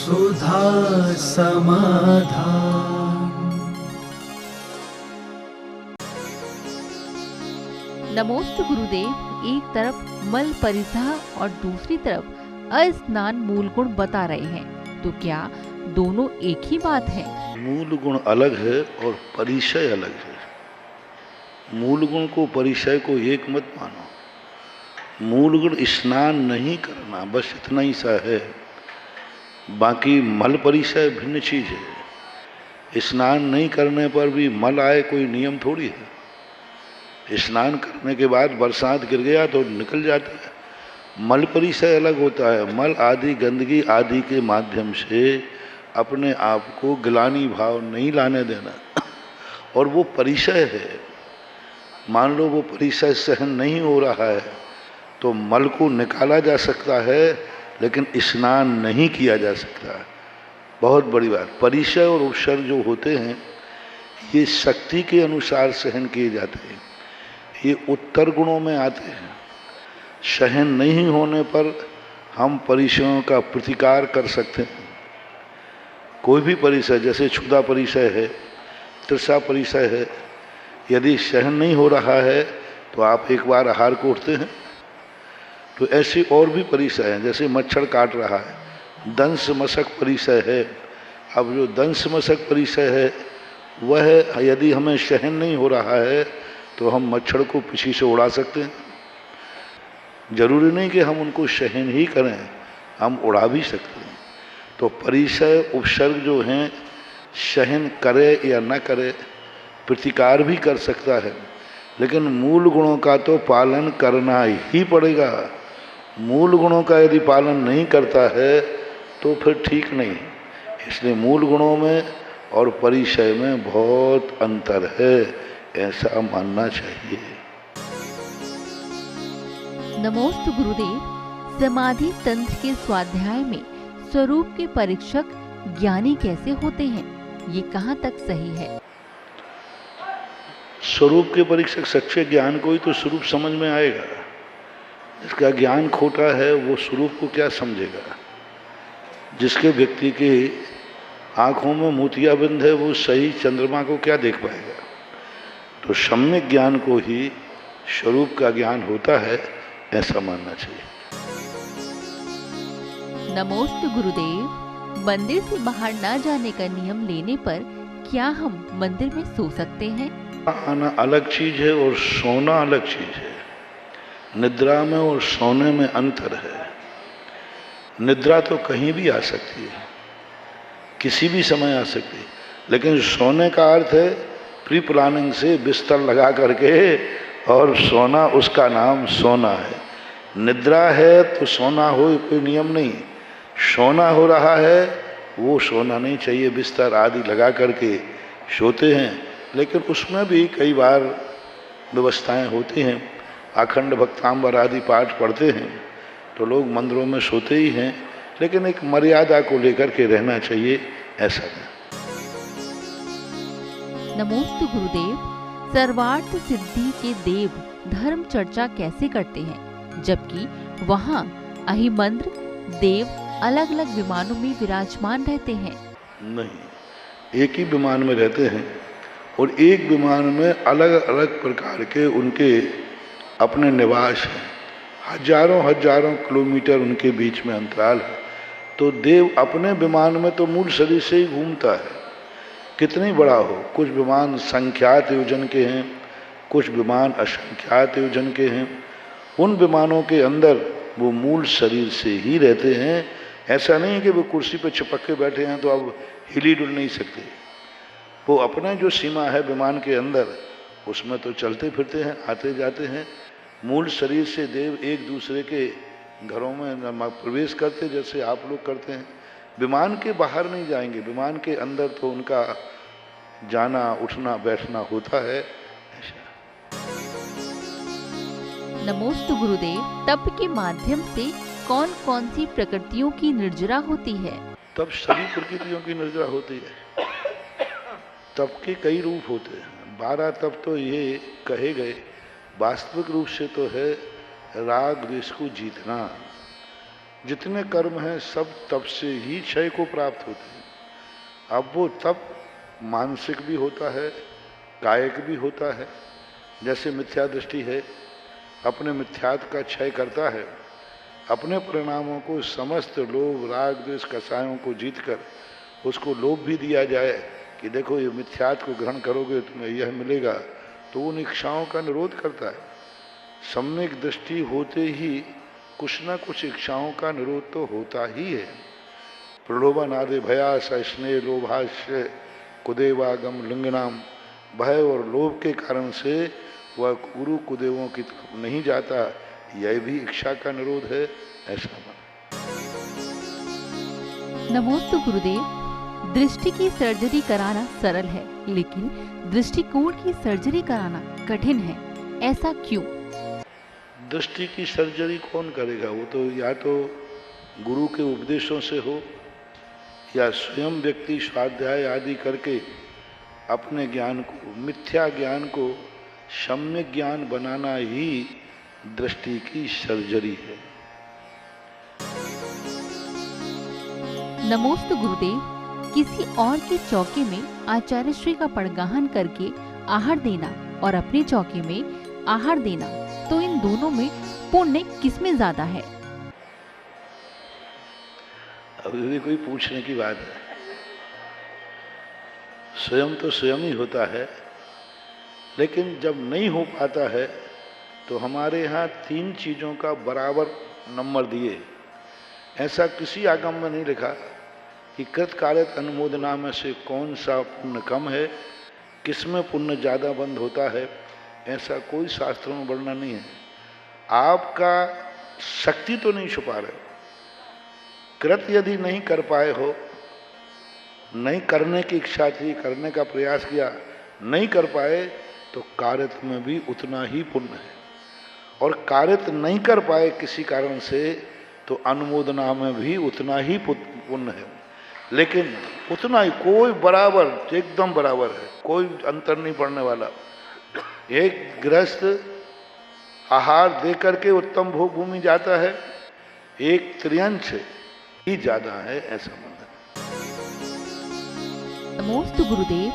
सुधा समाधान। नमोस्तु गुरुदेव। एक तरफ मल परिसह और दूसरी तरफ अस्नान मूल गुण बता रहे हैं, तो क्या दोनों एक ही बात है? मूल गुण अलग है और परिचय अलग है। मूल गुण को परिचय को एक मत मानो। मूल गुण स्नान नहीं करना, बस इतना ही सा है। बाकी मल परिचय भिन्न चीज है। स्नान नहीं करने पर भी मल आए कोई नियम थोड़ी है। स्नान करने के बाद बरसात गिर गया तो निकल जाता है। मल परिचय अलग होता है। मल आदि गंदगी आदि के माध्यम से अपने आप को ग्लानि भाव नहीं लाने देना, और वो परिचय है। मान लो वो परिचय सहन नहीं हो रहा है तो मल को निकाला जा सकता है, लेकिन स्नान नहीं किया जा सकता। बहुत बड़ी बात। परिचय और उपसर्ग जो होते हैं ये शक्ति के अनुसार सहन किए जाते हैं। ये उत्तर गुणों में आते हैं। सहन नहीं होने पर हम परिचयों का प्रतिकार कर सकते हैं। कोई भी परिचय, जैसे क्षुधा परिचय है, तृषा परिचय है, यदि सहन नहीं हो रहा है तो आप एक बार आहार को उठते हैं। तो ऐसे और भी परिचय हैं, जैसे मच्छर काट रहा है, दंश मशक परिचय है। अब जो दंश मशक परिचय है वह यदि हमें सहन नहीं हो रहा है तो हम मच्छर को पीछे से उड़ा सकते हैं। जरूरी नहीं कि हम उनको सहन ही करें, हम उड़ा भी सकते हैं। तो परिचय उपसर्ग जो हैं सहन करे या न करे, प्रतिकार भी कर सकता है, लेकिन मूल गुणों का तो पालन करना ही पड़ेगा। मूल गुणों का यदि पालन नहीं करता है तो फिर ठीक नहीं। इसलिए मूल गुणों में और परिचय में बहुत अंतर है, ऐसा मानना चाहिए। नमोस्तु गुरुदेव। समाधि तंत्र के स्वाध्याय में स्वरूप के परीक्षक ज्ञानी कैसे होते हैं, ये कहाँ तक सही है? स्वरूप के परीक्षक सच्चे ज्ञान को ही तो स्वरूप समझ में आएगा। जिसका ज्ञान खोटा है वो स्वरूप को क्या समझेगा। जिसके व्यक्ति के आंखों में मोतियाबिंद है वो सही चंद्रमा को क्या देख पाएगा। तो सम्यक ज्ञान को ही स्वरूप का ज्ञान होता है, ऐसा मानना चाहिए। नमोस्तु गुरुदेव। मंदिर से बाहर न जाने का नियम लेने पर क्या हम मंदिर में सो सकते हैं? आना अलग चीज है और सोना अलग चीज है। निद्रा में और सोने में अंतर है। निद्रा तो कहीं भी आ सकती है, किसी भी समय आ सकती है, लेकिन सोने का अर्थ है प्री प्लानिंग से बिस्तर लगा करके, और सोना उसका नाम सोना है। निद्रा है तो सोना हो, कोई नियम नहीं। सोना हो रहा है वो सोना नहीं चाहिए। बिस्तर आदि लगा करके सोते हैं, लेकिन उसमें भी कई बार व्यवस्थाएं होती हैं। अखंड भक्तांबर आदि पाठ पढ़ते हैं तो लोग मंदिरों में सोते ही हैं, लेकिन एक मर्यादा को लेकर के रहना चाहिए, ऐसा नहीं। नमोस्तु गुरुदेव। सर्वार्थ सिद्धि के देव धर्म चर्चा कैसे करते हैं, जबकि वहाँ अहिमंद्र देव अलग अलग विमानों में विराजमान रहते हैं? नहीं, एक ही विमान में रहते हैं और एक विमान में अलग अलग प्रकार के उनके अपने निवास हैं। हजारों हजारों किलोमीटर उनके बीच में अंतराल है। तो देव अपने विमान में तो मूल शरीर से ही घूमता है, कितनी बड़ा हो। कुछ विमान संख्यात योजन के हैं, कुछ विमान असंख्यात योजन के हैं। उन विमानों के अंदर वो मूल शरीर से ही रहते हैं। ऐसा नहीं है कि वो कुर्सी पर चिपक के बैठे हैं तो अब हिली डुल नहीं सकते। वो अपना जो सीमा है विमान के अंदर, उसमें तो चलते फिरते हैं, आते जाते हैं। मूल शरीर से देव एक दूसरे के घरों में प्रवेश करते जैसे आप लोग करते हैं। विमान के बाहर नहीं जाएंगे, विमान के अंदर तो उनका जाना उठना बैठना होता है। नमोस्तु गुरुदेव। तप के माध्यम से कौन कौन सी प्रकृतियों की निर्जरा होती है? तब सभी प्रकृतियों की निर्जरा होती है। तप के कई रूप होते हैं। 12 तप तो ये कहे गए, वास्तविक रूप से तो है राग द्वेष को जीतना। जितने कर्म हैं सब तप से ही क्षय को प्राप्त होते हैं। अब वो तप मानसिक भी होता है, कायिक भी होता है। जैसे मिथ्या दृष्टि है, अपने मिथ्यात्व का क्षय करता है। अपने परिणामों को समस्त लोभ राग द्वेष कसायों को जीतकर उसको लोभ भी दिया जाए कि देखो ये मिथ्यात्व को ग्रहण करोगे तुम्हें यह मिलेगा, तो उन इच्छाओं का निरोध करता है। सम्यक दृष्टि होते ही कुछ न कुछ इच्छाओं का निरोध तो होता ही है। प्रलोभन आदि भयास स्नेह लोभाश्य कुदेवागम लिंगनाम, भय और लोभ के कारण से वह गुरु कुदेवों की तरफ नहीं जाता, यह भी इच्छा का निरोध है, ऐसा मन। नमोस्तु गुरुदेव। दृष्टि की सर्जरी कराना सरल है, लेकिन दृष्टिकोण की सर्जरी कराना कठिन है, ऐसा क्यों? दृष्टि की सर्जरी कौन करेगा? वो तो या तो गुरु के उपदेशों से हो या स्वयं व्यक्ति स्वाध्याय आदि करके अपने ज्ञान को, मिथ्या ज्ञान को सम्यक ज्ञान बनाना ही दृष्टि की सर्जरी है। नमोस्तु गुरुदेव। किसी और के चौके में आचार्य श्री का पड़गाहन करके आहार देना और अपने चौके में आहार देना, तो इन दोनों में पुण्य किसमें ज्यादा है? अब ये कोई पूछने की बात है। स्वयं तो स्वयं ही होता है, लेकिन जब नहीं हो पाता है तो हमारे यहाँ 3 चीजों का बराबर नंबर दिए। ऐसा किसी आगम में नहीं लिखा कि कृतकार्यत अनुमोदना में से कौन सा पुण्य कम है, किसमें पुण्य ज्यादा बंद होता है, ऐसा कोई शास्त्रों में वर्णन नहीं है। आपका शक्ति तो नहीं छुपा रहे। कृत यदि नहीं कर पाए हो, नहीं करने की इच्छा थी, करने का प्रयास किया, नहीं कर पाए, तो कार्यत में भी उतना ही पुण्य है। और कार्यत नहीं कर पाए किसी कारण से, तो अनुमोदना में भी उतना ही पुण्य है। लेकिन उतना ही, कोई बराबर, एकदम बराबर है, कोई अंतर नहीं पड़ने वाला। एक गृहस्थ आहार दे करके उत्तम भोग भूमि जाता है, एक त्रियंश ही ज्यादा है, ऐसा मानना। नमोस्तु गुरुदेव।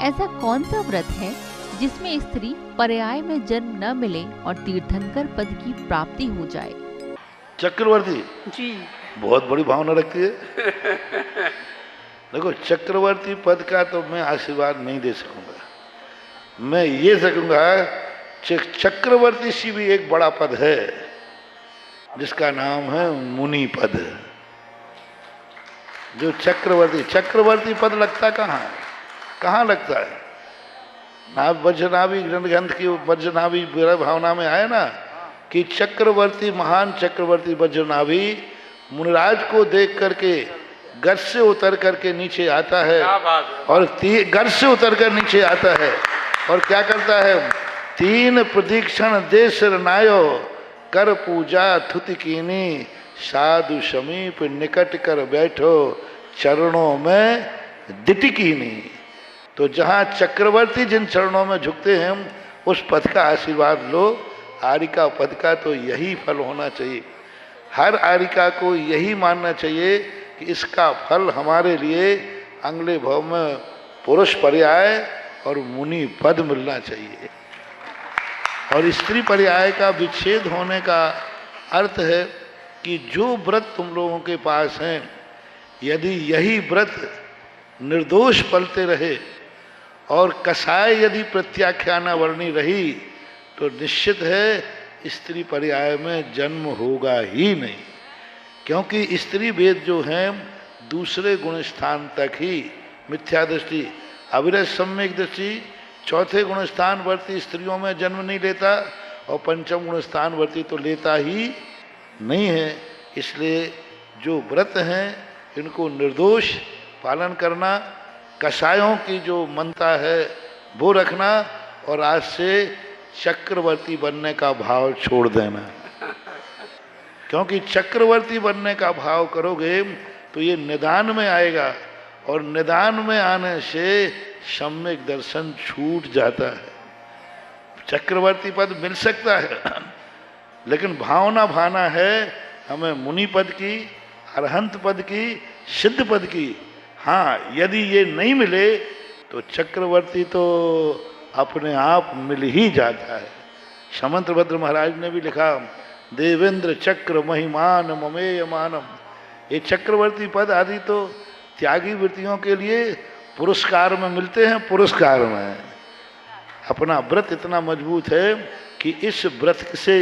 ऐसा कौन सा व्रत है जिसमें स्त्री पर्याय में जन्म न मिले और तीर्थंकर पद की प्राप्ति हो जाए? चक्रवर्ती जी बहुत बड़ी भावना रखती है। देखो, चक्रवर्ती पद का तो मैं आशीर्वाद नहीं दे सकूंगा। मैं ये सकूंगा, चक्रवर्ती सी भी एक बड़ा पद है जिसका नाम है मुनि पद। जो चक्रवर्ती पद लगता कहाँ है? कहाँ लगता है? ना वज्रनाभि ग्रंथ की वज्रनाभि भावना में आया ना कि चक्रवर्ती, महान चक्रवर्ती वज्रनाभि मुनिराज को देख करके गर्ज से उतर करके नीचे आता है, और गर्ज से उतर कर नीचे आता है और क्या करता है? 3 प्रदीक्षण देश नायो, कर पूजा थुति कीनी, साधु समीप निकट कर बैठो, चरणों में दिति कीनी। तो जहाँ चक्रवर्ती जिन चरणों में झुकते हैं, उस पद का आशीर्वाद लो। आरिका पद का तो यही फल होना चाहिए। हर आरिका को यही मानना चाहिए कि इसका फल हमारे लिए अगले भाव में पुरुष पर्याय और मुनि पद मिलना चाहिए। और स्त्री पर्याय का विच्छेद होने का अर्थ है कि जो व्रत तुम लोगों के पास हैं, यदि यही व्रत निर्दोष पलते रहे और कसाय यदि प्रत्याख्याना वर्णी रही, तो निश्चित है स्त्री पर्याय में जन्म होगा ही नहीं। क्योंकि स्त्री वेद जो हैं दूसरे गुण स्थान तक ही मिथ्या दृष्टि, अविरत सम्यक दृष्टि 4थे गुण स्थान वर्ती स्त्रियों में जन्म नहीं लेता, और 5म गुण स्थान वर्ती तो लेता ही नहीं है। इसलिए जो व्रत हैं इनको निर्दोष पालन करना, कसायों की जो मनता है वो रखना, और आज से चक्रवर्ती बनने का भाव छोड़ देना। क्योंकि चक्रवर्ती बनने का भाव करोगे तो ये निदान में आएगा, और निदान में आने से सम्यक दर्शन छूट जाता है। चक्रवर्ती पद मिल सकता है, लेकिन भावना भाना है हमें मुनि पद की, अरहंत पद की, सिद्ध पद की। हाँ, यदि ये नहीं मिले तो चक्रवर्ती तो अपने आप मिल ही जाता है। समंतभद्र महाराज ने भी लिखा, देवेंद्र चक्र महिमान ममेय मानम। ये चक्रवर्ती पद आदि तो त्यागी वृत्तियों के लिए पुरस्कार में मिलते हैं, पुरस्कार में। अपना व्रत इतना मजबूत है कि इस व्रत से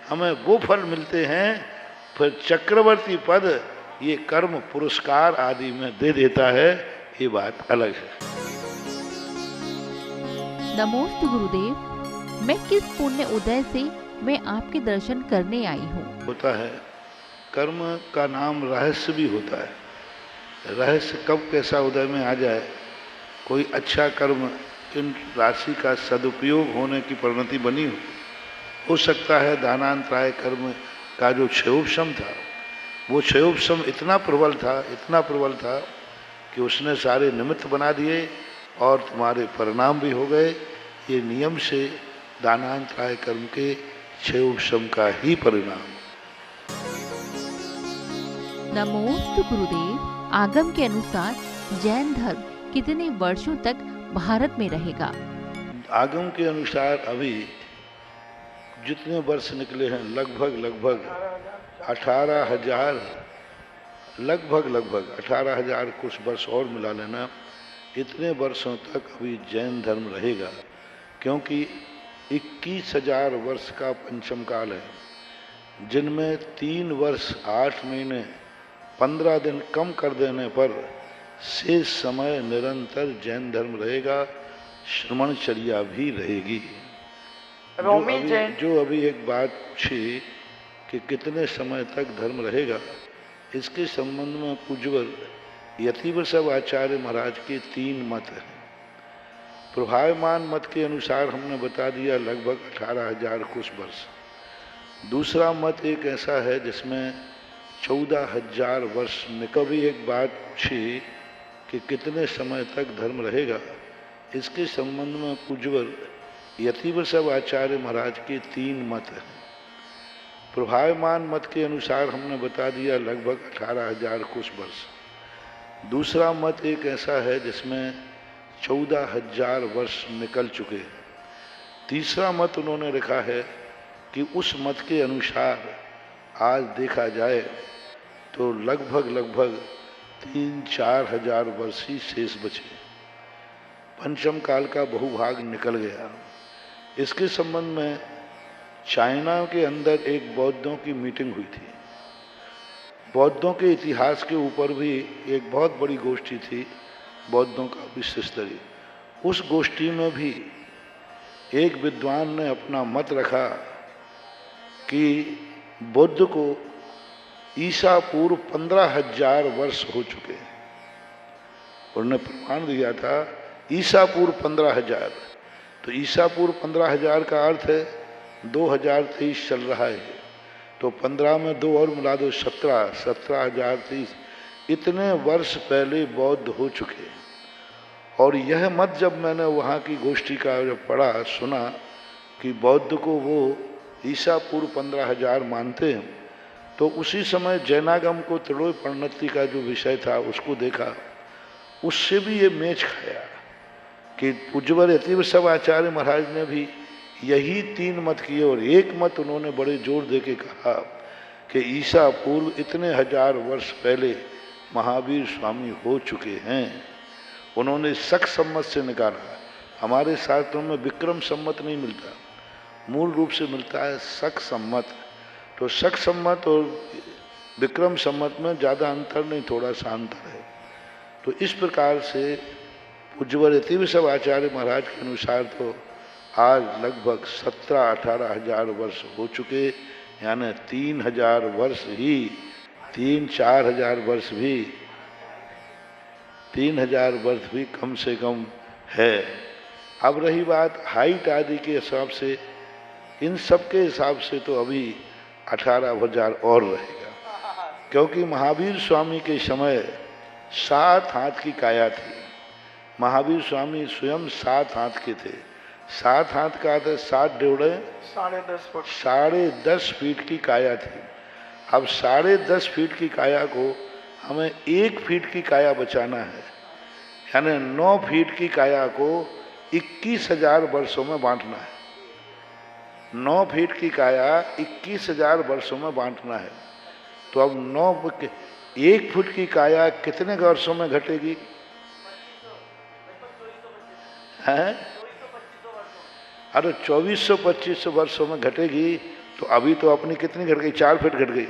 हमें वो फल मिलते हैं, फिर चक्रवर्ती पद ये कर्म पुरस्कार आदि में दे देता है, ये बात अलग है। नमोस्तु गुरुदेव, मैं किस पुण्य उदय से मैं आपके दर्शन करने आई हूँ? होता है, कर्म का नाम रहस्य भी होता है। रहस्य कब कैसा उदय में आ जाए, कोई अच्छा कर्म इन राशि का सदुपयोग होने की परिणति बनी हो सकता है। दानांतराय कर्म का जो क्षयोपशम था, वो क्षयोपशम इतना प्रबल था कि उसने सारे निमित्त बना दिए और तुम्हारे परिणाम भी हो गए। ये नियम से दानांतराय कर्म के क्षयोपशम का ही परिणाम। नमोस्तु गुरुदेव, आगम के अनुसार जैन धर्म कितने वर्षों तक भारत में रहेगा? आगम के अनुसार अभी जितने वर्ष निकले हैं, लगभग 18,000, लगभग 18,000 कुछ वर्ष और मिला लेना, इतने वर्षों तक अभी जैन धर्म रहेगा। क्योंकि 21,000 वर्ष का पंचम काल है, जिनमें 3 वर्ष 8 महीने 15 दिन कम कर देने पर शेष समय निरंतर जैन धर्म रहेगा, श्रमणचर्या भी रहेगी। जो अभी एक बात पूछी कि कितने समय तक धर्म रहेगा, इसके संबंध में पूज्यवर यतिवृषभ आचार्य महाराज के 3 मत हैं। प्रभावमान मत के अनुसार हमने बता दिया लगभग 18,000 कुछ वर्ष। दूसरा मत एक ऐसा है जिसमें 14,000 वर्ष। ने कभी एक बात पूछी कि कितने समय तक धर्म रहेगा, इसके संबंध में पूज्यवर यतिवृषभ आचार्य महाराज के 3 मत हैं। प्रभावमान मत के अनुसार हमने बता दिया लगभग 18,000 कुछ वर्ष। दूसरा मत एक ऐसा है जिसमें 14,000 वर्ष निकल चुके हैं। तीसरा मत उन्होंने लिखा है कि उस मत के अनुसार आज देखा जाए तो लगभग 3-4 हजार वर्ष ही शेष बचे। पंचम काल का बहुभाग निकल गया। इसके संबंध में चाइना के अंदर एक बौद्धों की मीटिंग हुई थी। बौद्धों के इतिहास के ऊपर भी एक बहुत बड़ी गोष्ठी थी, बौद्धों का विश्व स्तरीय। उस गोष्ठी में भी एक विद्वान ने अपना मत रखा कि बुद्ध को ईसा पूर्व 15,000 वर्ष हो चुके हैं। उन्होंने प्रमाण दिया था ईसा पूर्व 15,000। तो ईसा पूर्व 15,000 का अर्थ है 2023 चल रहा है, तो 15 में 2 और मिला दो 17,023। इतने वर्ष पहले बौद्ध हो चुके। और यह मत जब मैंने वहाँ की गोष्ठी का जब पढ़ा सुना कि बौद्ध को वो ईसा पूर्व 15,000 मानते हैं, तो उसी समय जैनागम को त्रिलोय परिणति का जो विषय था उसको देखा, उससे भी ये मेच खाया कि पूज्यवर यतिवृषभ आचार्य महाराज ने भी यही 3 मत किए। और एक मत उन्होंने बड़े जोर दे के कहा कि ईसा पूर्व इतने 1000 वर्ष पहले महावीर स्वामी हो चुके हैं। उन्होंने शक सम्मत से निकाला। हमारे शास्त्रों में विक्रम सम्मत नहीं मिलता, मूल रूप से मिलता है शक सम्मत। तो शक सम्मत और विक्रम सम्मत में ज़्यादा अंतर नहीं, थोड़ा सा अंतर है। तो इस प्रकार से पूज्यवर यतिवृषभ आचार्य महाराज के अनुसार तो आज लगभग 17-18 हजार वर्ष हो चुके, यानी 3,000 वर्ष ही 3-4 हजार वर्ष भी 3,000 वर्ष भी कम से कम है। अब रही बात हाइट आदि के हिसाब से, इन सब के हिसाब से तो अभी 18,000 और रहेगा, क्योंकि महावीर स्वामी के समय 7 हाथ की काया थी। महावीर स्वामी स्वयं 7 हाथ के थे। 7 हाथ का था 7 डेढ़ 10.5 फीट की काया थी। अब 10.5 फीट की काया को हमें 1 फीट की काया बचाना है, यानी 9 फीट की काया को 21,000 वर्षों में बांटना है। 9 फीट की काया 21,000 वर्षों में बांटना है। तो अब 1 फुट की काया कितने वर्षों में घटेगी? हैं? अरे 2400-2500 वर्षों में घटेगी। तो अभी तो अपनी कितनी घट गई? 4 फीट घट गई।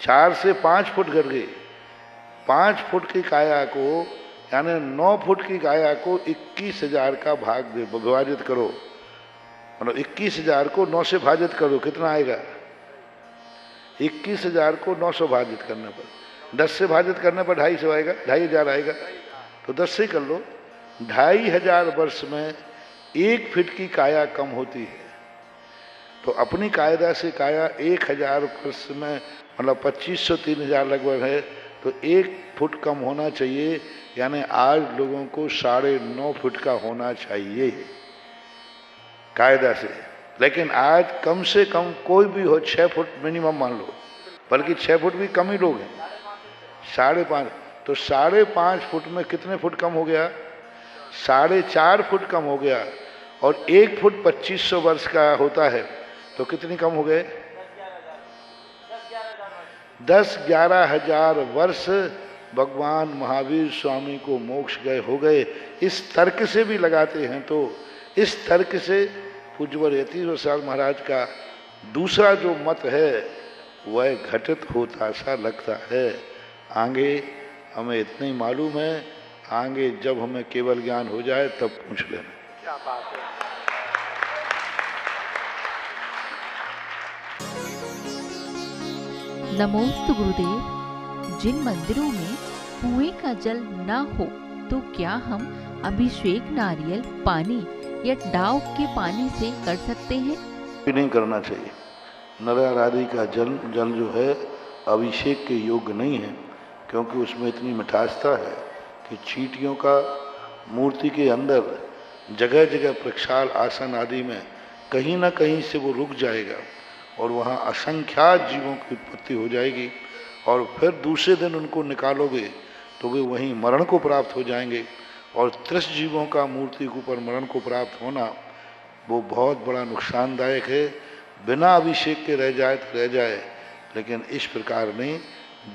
4 से 5 फुट घट गई। 5 फुट की काया को, यानी 9 फुट की काया को 21,000 का विभाजित करो, मतलब 21,000 को 9 से भाजित करो, कितना आएगा? 21,000 को 9 से भाजित करने पर, 10 से भाजित करने पर 250 आएगा, 2,500 आएगा। तो 10 से कर लो। 2,500 वर्ष में 1 फीट की काया कम होती है। तो अपनी कायदा से काया 1,000 वर्ष में, मतलब 2,500-3,000 लगभग है, तो 1 फुट कम होना चाहिए। यानी आज लोगों को 9.5 फुट का होना चाहिए कायदा से। लेकिन आज कम से कम कोई भी हो 6 फुट मिनिमम मान लो, बल्कि 6 फुट भी कम ही लोग हैं, 5.5। तो 5.5 फुट में कितने फुट कम हो गया? 4.5 फुट कम हो गया। और 1 फुट 2,500 वर्ष का होता है, तो कितनी कम हो गए? 10-11 हजार वर्ष भगवान महावीर स्वामी को मोक्ष गए हो गए। इस तर्क से भी लगाते हैं तो इस तर्क से पूज्यवर यतीश्वर साल महाराज का दूसरा जो मत है वह घटित होता सा लगता है। आगे हमें इतना ही मालूम है, आगे जब हमें केवल ज्ञान हो जाए तब पूछ लेना। क्या बात है। नमोस्तु गुरुदेव। जिन मंदिरों में कुएं का जल न हो तो क्या हम अभिषेक नारियल पानी या डाव के पानी से कर सकते हैं? भी नहीं करना चाहिए। नारियल आदि का जल जो है अभिषेक के योग्य नहीं है, क्योंकि उसमें इतनी मिठासता है कि चींटियों का मूर्ति के अंदर जगह जगह प्रक्षाल आसन आदि में कहीं ना कहीं से वो रुक जाएगा और वहाँ असंख्यात जीवों की उत्पत्ति हो जाएगी। और फिर दूसरे दिन उनको निकालोगे तो वे वहीं मरण को प्राप्त हो जाएंगे। और 30 जीवों का मूर्ति के ऊपर मरण को प्राप्त होना वो बहुत बड़ा नुकसानदायक है। बिना अभिषेक के रह जाए तो रह जाए, लेकिन इस प्रकार नहीं,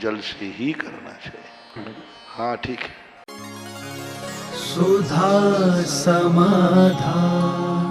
जल से ही करना चाहिए। हाँ ठीक है। सुधा समाधान